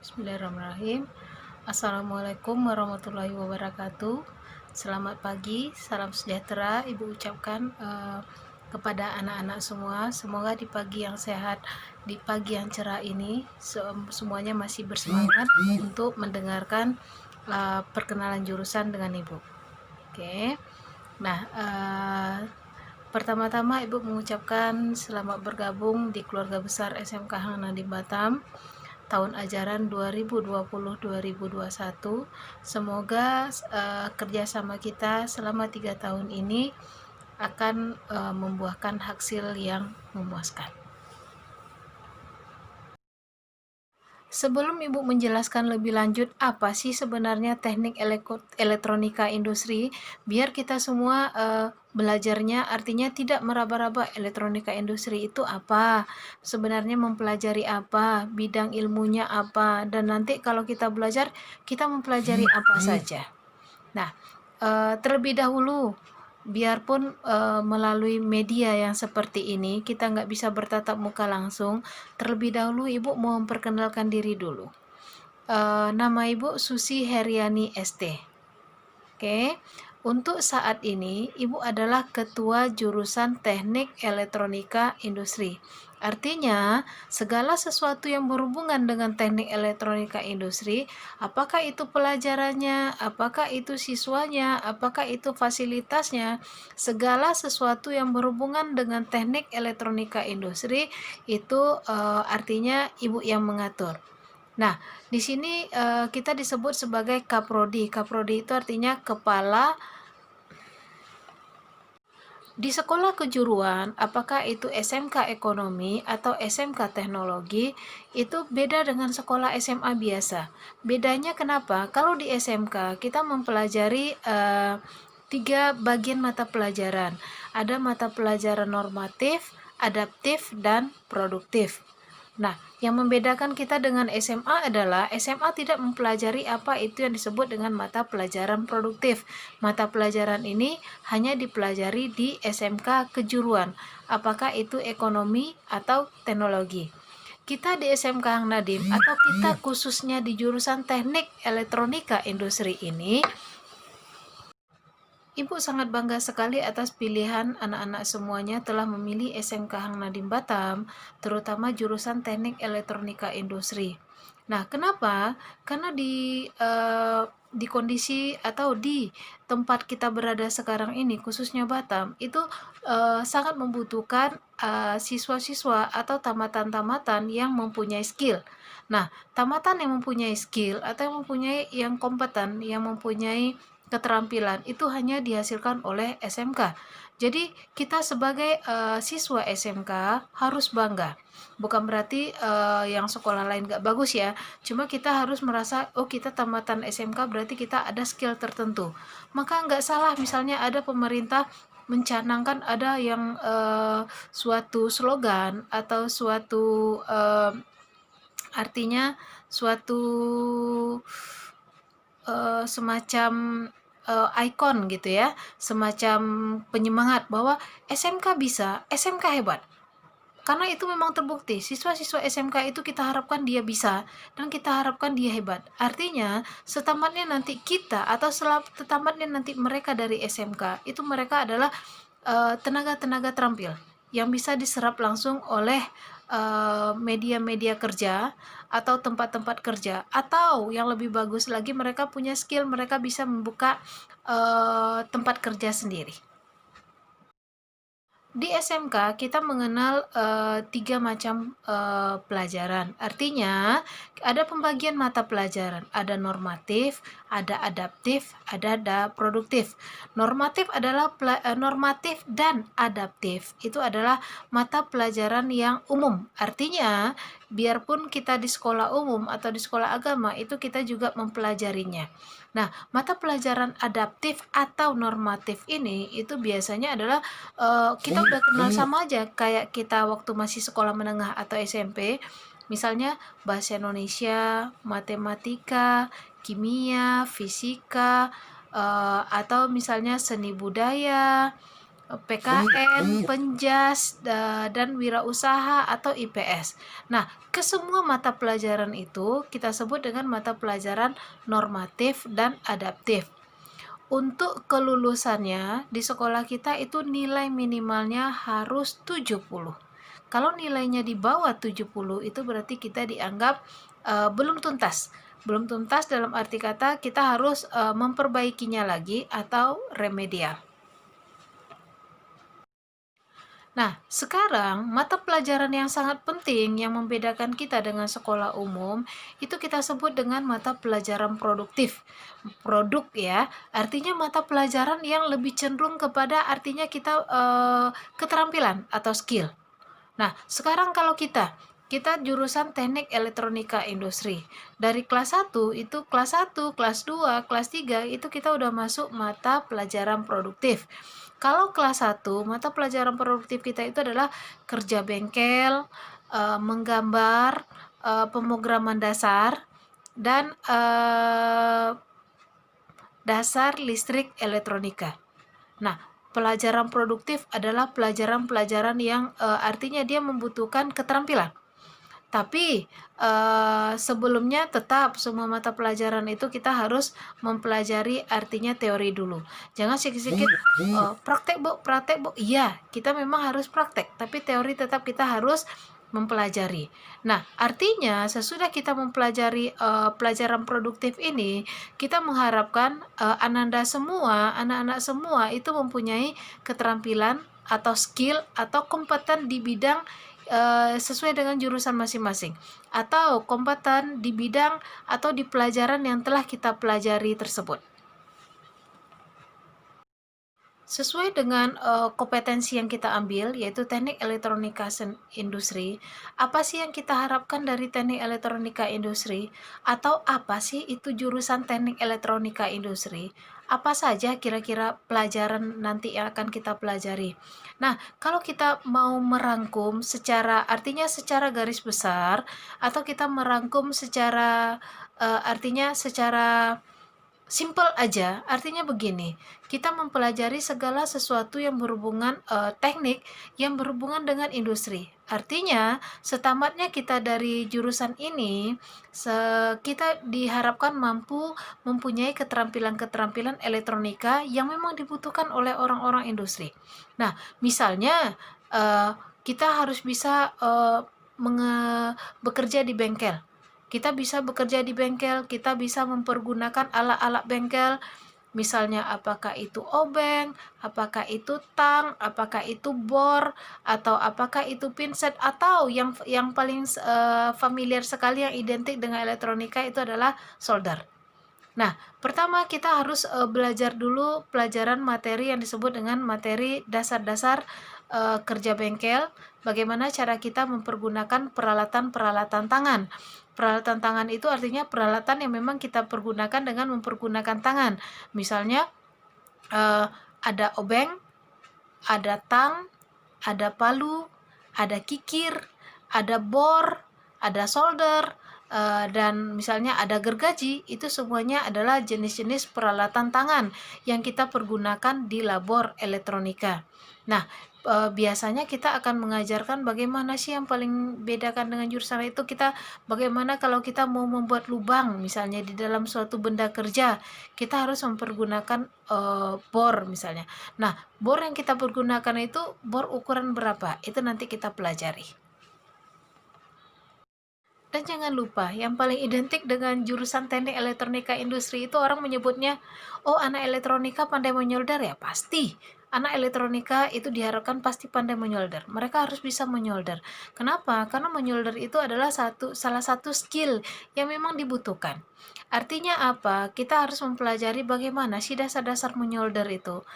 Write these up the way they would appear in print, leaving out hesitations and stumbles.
Bismillahirrahmanirrahim. Assalamualaikum warahmatullahi wabarakatuh. Selamat pagi, salam sejahtera Ibu ucapkan kepada anak-anak semua. Semoga di pagi yang sehat, di pagi yang cerah ini semuanya masih bersemangat untuk mendengarkan perkenalan jurusan dengan Ibu. Oke. Nah, pertama-tama Ibu mengucapkan selamat bergabung di keluarga besar SMK Hang Nadiem Batam tahun ajaran 2020-2021. Semoga kerjasama kita selama 3 tahun ini akan membuahkan hasil yang memuaskan. Sebelum Ibu menjelaskan lebih lanjut apa sih sebenarnya teknik elektronika industri, biar kita semua belajarnya artinya tidak meraba-raba elektronika industri itu apa, sebenarnya mempelajari apa, bidang ilmunya apa, dan nanti kalau kita belajar, kita mempelajari apa saja. Nah, terlebih dahulu, biarpun melalui media yang seperti ini kita nggak bisa bertatap muka langsung, terlebih dahulu Ibu mau memperkenalkan diri dulu. Nama Ibu Susi Heriani ST. Oke, untuk saat ini Ibu adalah Ketua Jurusan Teknik Elektronika Industri. Artinya, segala sesuatu yang berhubungan dengan teknik elektronika industri, apakah itu pelajarannya, apakah itu siswanya, apakah itu fasilitasnya, segala sesuatu yang berhubungan dengan teknik elektronika industri itu artinya Ibu yang mengatur. Nah, di sini kita disebut sebagai Kaprodi. Kaprodi itu artinya kepala. Di sekolah kejuruan, apakah itu SMK Ekonomi atau SMK Teknologi, itu beda dengan sekolah SMA biasa. Bedanya kenapa? Kalau di SMK kita mempelajari 3 bagian mata pelajaran. Ada mata pelajaran normatif, adaptif, dan produktif. Nah, yang membedakan kita dengan SMA adalah SMA tidak mempelajari apa itu yang disebut dengan mata pelajaran produktif. Mata pelajaran ini hanya dipelajari di SMK kejuruan, apakah itu ekonomi atau teknologi. Kita di SMK Hang Nadiem atau kita khususnya di jurusan teknik elektronika industri ini, Ibu sangat bangga sekali atas pilihan anak-anak semuanya telah memilih SMK Hang Nadiem Batam, terutama jurusan Teknik Elektronika Industri. Nah, kenapa? Karena di kondisi atau di tempat kita berada sekarang ini, khususnya Batam, itu sangat membutuhkan siswa-siswa atau tamatan-tamatan yang mempunyai skill. Nah, tamatan yang mempunyai skill atau yang kompeten, yang mempunyai keterampilan itu hanya dihasilkan oleh SMK. Jadi kita sebagai siswa SMK harus bangga. Bukan berarti yang sekolah lain gak bagus ya. Cuma kita harus merasa, oh kita tamatan SMK berarti kita ada skill tertentu. Maka nggak salah misalnya ada pemerintah mencanangkan ada yang suatu slogan atau suatu artinya suatu semacam ikon gitu ya, semacam penyemangat bahwa SMK bisa, SMK hebat. Karena itu memang terbukti, siswa-siswa SMK itu kita harapkan dia bisa dan kita harapkan dia hebat. Artinya, setamatnya nanti kita atau setamatnya nanti mereka dari SMK, itu mereka adalah tenaga-tenaga terampil yang bisa diserap langsung oleh media-media kerja atau tempat-tempat kerja, atau yang lebih bagus lagi mereka punya skill, mereka bisa membuka tempat kerja sendiri. Di SMK kita mengenal 3 macam pelajaran. Artinya ada pembagian mata pelajaran, ada normatif, ada adaptif, ada produktif. Normatif adalah normatif dan adaptif. Itu adalah mata pelajaran yang umum. Artinya biarpun kita di sekolah umum atau di sekolah agama itu kita juga mempelajarinya. Nah, mata pelajaran adaptif atau normatif ini itu biasanya adalah kita udah kenal sama aja kayak kita waktu masih sekolah menengah atau SMP. Misalnya bahasa Indonesia, matematika, kimia, fisika, atau misalnya seni budaya, PKN, Penjas, dan wirausaha atau IPS. Nah, kesemua mata pelajaran itu kita sebut dengan mata pelajaran normatif dan adaptif. Untuk kelulusannya di sekolah kita itu nilai minimalnya harus 70. Kalau nilainya di bawah 70 itu berarti kita dianggap belum tuntas. Belum tuntas dalam arti kata kita harus memperbaikinya lagi atau remedial. Nah, sekarang mata pelajaran yang sangat penting yang membedakan kita dengan sekolah umum itu kita sebut dengan mata pelajaran produktif. Produk ya, artinya mata pelajaran yang lebih cenderung kepada artinya kita keterampilan atau skill. Nah, sekarang kalau kita jurusan Teknik Elektronika Industri. Dari kelas 1 itu kelas 1, kelas 2, kelas 3 itu kita udah masuk mata pelajaran produktif. Kalau kelas 1, mata pelajaran produktif kita itu adalah kerja bengkel, menggambar, pemrograman dasar, dan dasar listrik elektronika. Nah, pelajaran produktif adalah pelajaran-pelajaran yang artinya dia membutuhkan keterampilan. Tapi sebelumnya tetap semua mata pelajaran itu kita harus mempelajari artinya teori dulu. Jangan sedikit-sedikit praktek bu. Iya, kita memang harus praktek, tapi teori tetap kita harus mempelajari. Nah, artinya sesudah kita mempelajari pelajaran produktif ini, kita mengharapkan anak-anak semua itu mempunyai keterampilan atau skill atau kompeten di bidang sesuai dengan jurusan masing-masing, atau kompeten di bidang atau di pelajaran yang telah kita pelajari tersebut. Sesuai dengan kompetensi yang kita ambil, yaitu teknik elektronika industri, apa sih yang kita harapkan dari teknik elektronika industri? Atau apa sih itu jurusan teknik elektronika industri? Apa saja kira-kira pelajaran nanti yang akan kita pelajari? Nah, kalau kita mau merangkum artinya secara garis besar, atau kita merangkum artinya secara simple aja, artinya begini, kita mempelajari segala sesuatu yang berhubungan teknik yang berhubungan dengan industri. Artinya, setamatnya kita dari jurusan ini, kita diharapkan mampu mempunyai keterampilan-keterampilan elektronika yang memang dibutuhkan oleh orang-orang industri. Nah, misalnya kita harus bisa bekerja di bengkel. Kita bisa bekerja di bengkel, kita bisa mempergunakan alat-alat bengkel, misalnya apakah itu obeng, apakah itu tang, apakah itu bor, atau apakah itu pinset, atau yang paling familiar sekali yang identik dengan elektronika itu adalah solder. Nah, pertama kita harus belajar dulu pelajaran materi yang disebut dengan materi dasar-dasar kerja bengkel, bagaimana cara kita mempergunakan peralatan-peralatan tangan. Peralatan tangan itu artinya peralatan yang memang kita pergunakan dengan mempergunakan tangan. Misalnya ada obeng, ada tang, ada palu, ada kikir, ada bor, ada solder, dan misalnya ada gergaji. Itu semuanya adalah jenis-jenis peralatan tangan yang kita pergunakan di labor elektronika. Nah, biasanya kita akan mengajarkan bagaimana sih yang paling bedakan dengan jurusan itu, bagaimana kalau kita mau membuat lubang misalnya di dalam suatu benda kerja, kita harus mempergunakan bor misalnya. Nah, bor yang kita pergunakan itu bor ukuran berapa? Itu nanti kita pelajari. Dan jangan lupa, yang paling identik dengan jurusan teknik elektronika industri itu orang menyebutnya, oh anak elektronika pandai menyolder ya? Pasti. Anak elektronika itu diharapkan pasti pandai menyolder. Mereka harus bisa menyolder. Kenapa? Karena menyolder itu adalah salah satu skill yang memang dibutuhkan. Artinya apa? Kita harus mempelajari bagaimana sih dasar-dasar menyolder itu.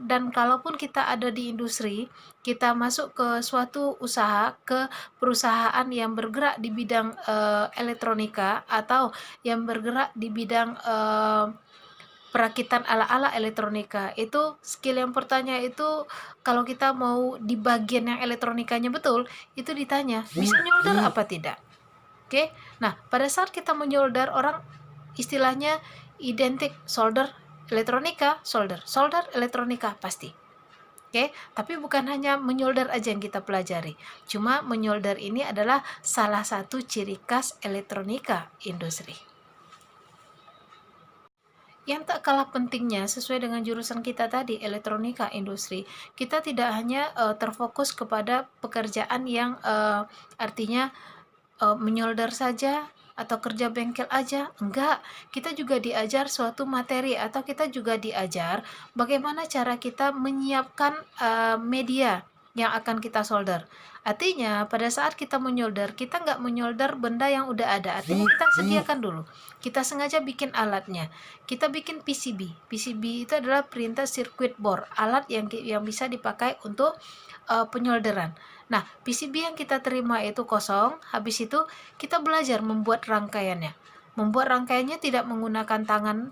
Dan kalaupun kita ada di industri, kita masuk ke suatu ke perusahaan yang bergerak di bidang elektronika atau yang bergerak di bidang perakitan ala-ala elektronika, itu skill yang pertama itu kalau kita mau di bagian yang elektronikanya betul, itu ditanya bisa nyolder apa tidak. Oke. Nah, pada saat kita menyolder, orang istilahnya identik solder elektronika, solder, solder, elektronika pasti. Oke, tapi bukan hanya menyolder aja yang kita pelajari. Cuma menyolder ini adalah salah satu ciri khas elektronika industri. Yang tak kalah pentingnya, sesuai dengan jurusan kita tadi, elektronika industri, kita tidak hanya terfokus kepada pekerjaan yang artinya menyolder saja atau kerja bengkel aja. Enggak, kita juga diajar suatu materi, atau kita juga diajar bagaimana cara kita menyiapkan media yang akan kita solder. Artinya pada saat kita menyolder, kita nggak menyolder benda yang udah ada. Artinya kita sediakan dulu, kita sengaja bikin alatnya, kita bikin PCB. PCB itu adalah printed circuit board, alat yang bisa dipakai untuk penyolderan. Nah, PCB yang kita terima itu kosong, habis itu kita belajar membuat rangkaiannya. Membuat rangkaiannya tidak menggunakan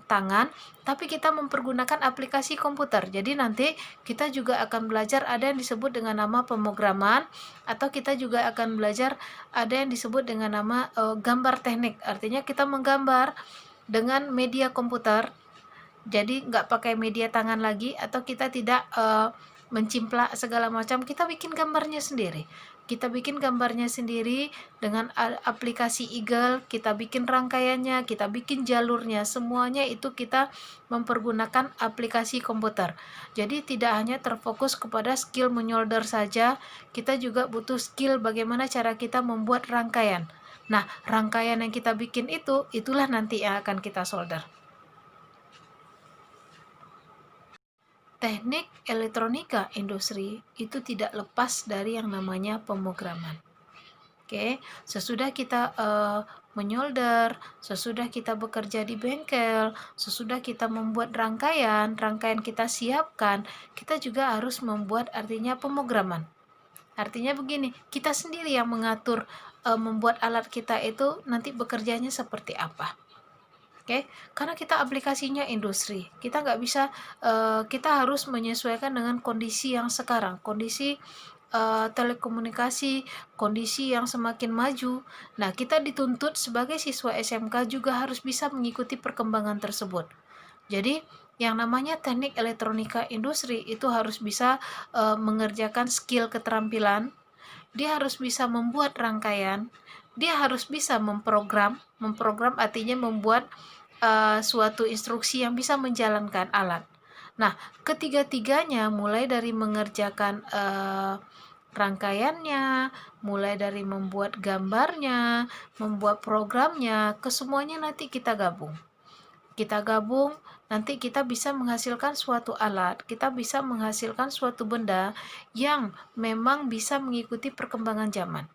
tangan, tapi kita mempergunakan aplikasi komputer. Jadi nanti kita juga akan belajar ada yang disebut dengan nama pemrograman, atau kita juga akan belajar ada yang disebut dengan nama gambar teknik. Artinya kita menggambar dengan media komputer, jadi nggak pakai media tangan lagi, atau kita tidak mencimplak segala macam, kita bikin gambarnya sendiri. Kita bikin gambarnya sendiri dengan aplikasi Eagle, kita bikin rangkaiannya, kita bikin jalurnya, semuanya itu kita mempergunakan aplikasi komputer. Jadi tidak hanya terfokus kepada skill menyolder saja, kita juga butuh skill bagaimana cara kita membuat rangkaian. Nah, rangkaian yang kita bikin itulah nanti yang akan kita solder. Teknik elektronika industri itu tidak lepas dari yang namanya pemrograman. Oke, sesudah kita menyolder, sesudah kita bekerja di bengkel, sesudah kita membuat rangkaian kita siapkan, kita juga harus membuat artinya pemrograman. Artinya begini, kita sendiri yang mengatur membuat alat kita itu nanti bekerjanya seperti apa. Oke, karena kita aplikasinya industri, kita nggak bisa, kita harus menyesuaikan dengan kondisi yang sekarang, kondisi telekomunikasi, kondisi yang semakin maju. Nah, kita dituntut sebagai siswa SMK juga harus bisa mengikuti perkembangan tersebut. Jadi, yang namanya teknik elektronika industri itu harus bisa mengerjakan skill keterampilan, dia harus bisa membuat rangkaian, dia harus bisa memprogram artinya membuat suatu instruksi yang bisa menjalankan alat. Nah, ketiga-tiganya mulai dari mengerjakan rangkaiannya, mulai dari membuat gambarnya, membuat programnya, kesemuanya nanti kita gabung. Nanti kita bisa menghasilkan suatu alat, kita bisa menghasilkan suatu benda yang memang bisa mengikuti perkembangan zaman.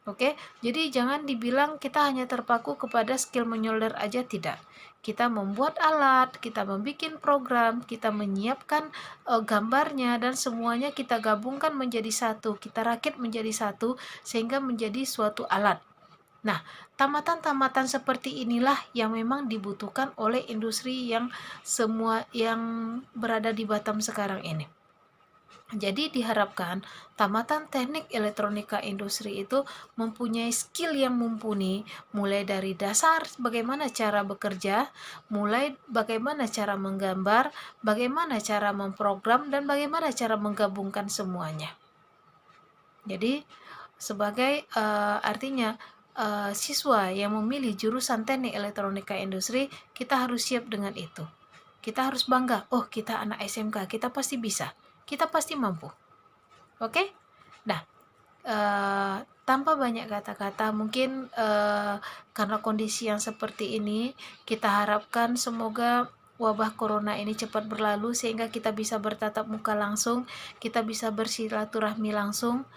Oke, jadi jangan dibilang kita hanya terpaku kepada skill menyolder aja, tidak. Kita membuat alat, kita membuat program, kita menyiapkan gambarnya, dan semuanya kita gabungkan menjadi satu, kita rakit menjadi satu sehingga menjadi suatu alat. Nah, tamatan-tamatan seperti inilah yang memang dibutuhkan oleh industri yang berada di Batam sekarang ini. Jadi diharapkan tamatan teknik elektronika industri itu mempunyai skill yang mumpuni, mulai dari dasar bagaimana cara bekerja, mulai bagaimana cara menggambar, bagaimana cara memprogram, dan bagaimana cara menggabungkan semuanya. Jadi sebagai artinya siswa yang memilih jurusan teknik elektronika industri, kita harus siap dengan itu. Kita harus bangga, oh kita anak SMK, kita pasti bisa, kita pasti mampu. Oke? Nah, tanpa banyak kata-kata, mungkin karena kondisi yang seperti ini, kita harapkan semoga wabah corona ini cepat berlalu sehingga kita bisa bertatap muka langsung, kita bisa bersilaturahmi langsung.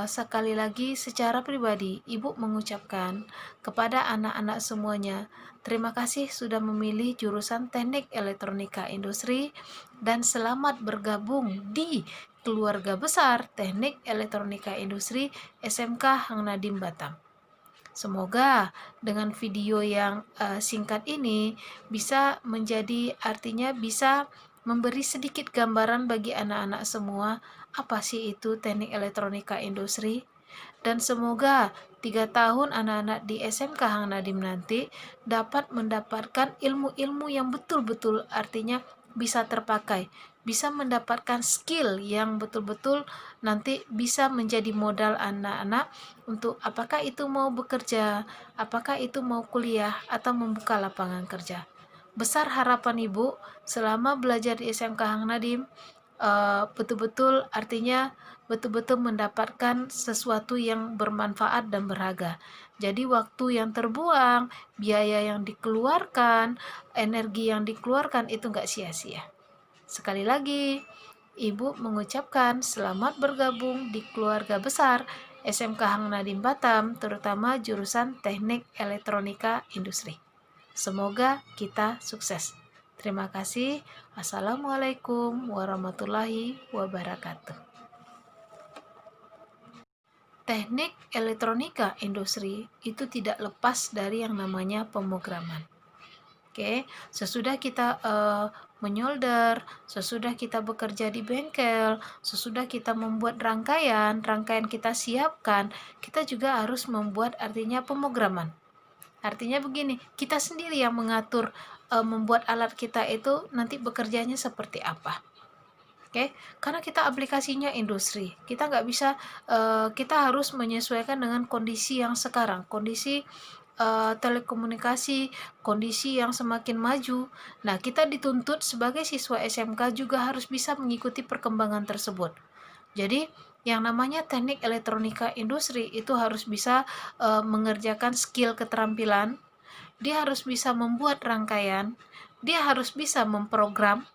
Sekali lagi secara pribadi, Ibu mengucapkan kepada anak-anak semuanya, terima kasih sudah memilih jurusan Teknik Elektronika Industri, dan selamat bergabung di keluarga besar Teknik Elektronika Industri SMK Hang Nadim Batam. Semoga dengan video yang singkat ini bisa menjadi, artinya bisa memberi sedikit gambaran bagi anak-anak semua apa sih itu teknik elektronika industri, dan semoga 3 tahun anak-anak di SMK Hang Nadim nanti dapat mendapatkan ilmu-ilmu yang betul-betul artinya bisa terpakai, bisa mendapatkan skill yang betul-betul nanti bisa menjadi modal anak-anak untuk apakah itu mau bekerja, apakah itu mau kuliah atau membuka lapangan kerja. Besar harapan Ibu selama belajar di SMK Hang Nadim, betul-betul artinya betul-betul mendapatkan sesuatu yang bermanfaat dan berharga. Jadi waktu yang terbuang, biaya yang dikeluarkan, energi yang dikeluarkan itu nggak sia-sia. Sekali lagi, Ibu mengucapkan selamat bergabung di keluarga besar SMK Hang Nadim Batam, terutama jurusan Teknik Elektronika Industri. Semoga kita sukses. Terima kasih. Assalamualaikum warahmatullahi wabarakatuh. Teknik elektronika industri itu tidak lepas dari yang namanya pemrograman. Oke, sesudah kita menyolder, sesudah kita bekerja di bengkel, sesudah kita membuat rangkaian kita siapkan, kita juga harus membuat artinya pemrograman. Artinya begini, kita sendiri yang mengatur membuat alat kita itu nanti bekerjanya seperti apa. Oke, karena kita aplikasinya industri, kita nggak bisa, kita harus menyesuaikan dengan kondisi yang sekarang, kondisi telekomunikasi, kondisi yang semakin maju. Nah, kita dituntut sebagai siswa SMK juga harus bisa mengikuti perkembangan tersebut. Jadi, yang namanya teknik elektronika industri itu harus bisa mengerjakan skill keterampilan, dia harus bisa membuat rangkaian, dia harus bisa memprogram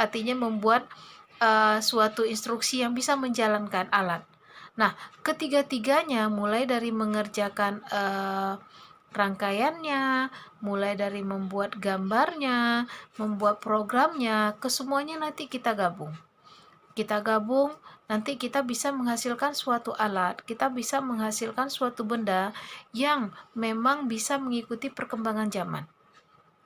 artinya membuat suatu instruksi yang bisa menjalankan alat. Nah, ketiga-tiganya mulai dari mengerjakan rangkaiannya, mulai dari membuat gambarnya, membuat programnya, kesemuanya nanti kita gabung. Nanti kita bisa menghasilkan suatu alat, kita bisa menghasilkan suatu benda yang memang bisa mengikuti perkembangan zaman.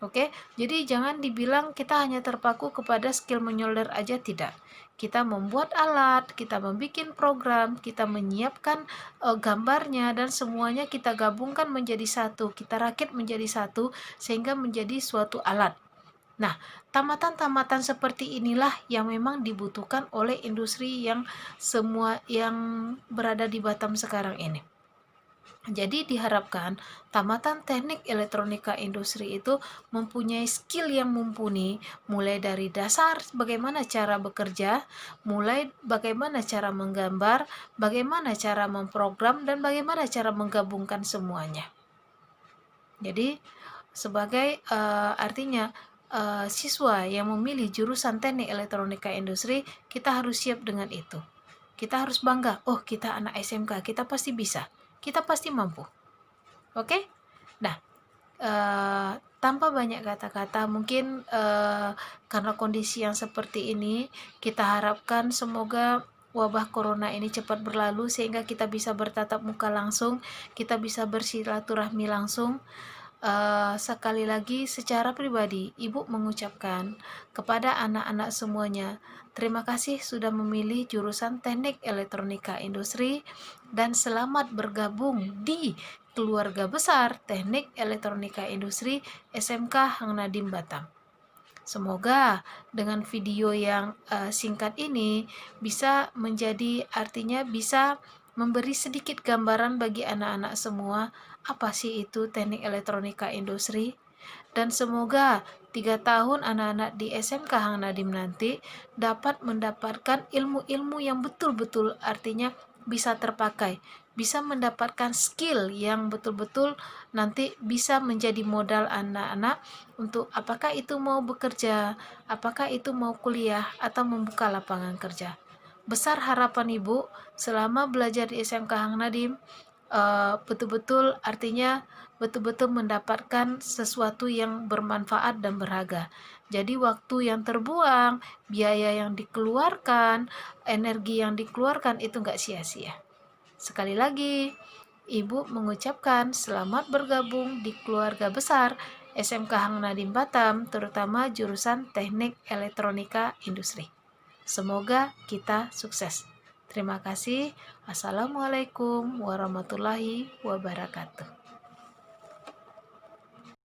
Oke, jadi jangan dibilang kita hanya terpaku kepada skill menyolder aja, tidak. Kita membuat alat, kita membuat program, kita menyiapkan gambarnya, dan semuanya kita gabungkan menjadi satu, kita rakit menjadi satu sehingga menjadi suatu alat. Nah, tamatan-tamatan seperti inilah yang memang dibutuhkan oleh industri yang semua yang berada di Batam sekarang ini. Jadi diharapkan tamatan teknik elektronika industri itu mempunyai skill yang mumpuni, mulai dari dasar bagaimana cara bekerja, mulai bagaimana cara menggambar, bagaimana cara memprogram, dan bagaimana cara menggabungkan semuanya. Jadi sebagai artinya siswa yang memilih jurusan teknik elektronika industri, kita harus siap dengan itu. Kita harus bangga, oh kita anak SMK, kita pasti bisa, kita pasti mampu. Oke? Nah, tanpa banyak kata-kata, mungkin karena kondisi yang seperti ini, kita harapkan semoga wabah corona ini cepat berlalu sehingga kita bisa bertatap muka langsung, kita bisa bersilaturahmi langsung. Sekali lagi secara pribadi, Ibu mengucapkan kepada anak-anak semuanya, terima kasih sudah memilih jurusan Teknik Elektronika Industri dan selamat bergabung di keluarga besar Teknik Elektronika Industri SMK Hang Nadim Batam. Semoga dengan video yang singkat ini bisa menjadi artinya bisa memberi sedikit gambaran bagi anak-anak semua apa sih itu teknik elektronika industri, dan semoga 3 tahun anak-anak di SMK Hang Nadim nanti dapat mendapatkan ilmu-ilmu yang betul-betul artinya bisa terpakai, bisa mendapatkan skill yang betul-betul nanti bisa menjadi modal anak-anak untuk apakah itu mau bekerja, apakah itu mau kuliah atau membuka lapangan kerja. Besar harapan Ibu selama belajar di SMK Hang Nadim, betul-betul artinya betul-betul mendapatkan sesuatu yang bermanfaat dan berharga. Jadi waktu yang terbuang, biaya yang dikeluarkan, energi yang dikeluarkan itu nggak sia-sia. Sekali lagi, Ibu mengucapkan selamat bergabung di keluarga besar SMK Hang Nadim Batam, terutama jurusan Teknik Elektronika Industri. Semoga kita sukses. Terima kasih. Assalamualaikum warahmatullahi wabarakatuh.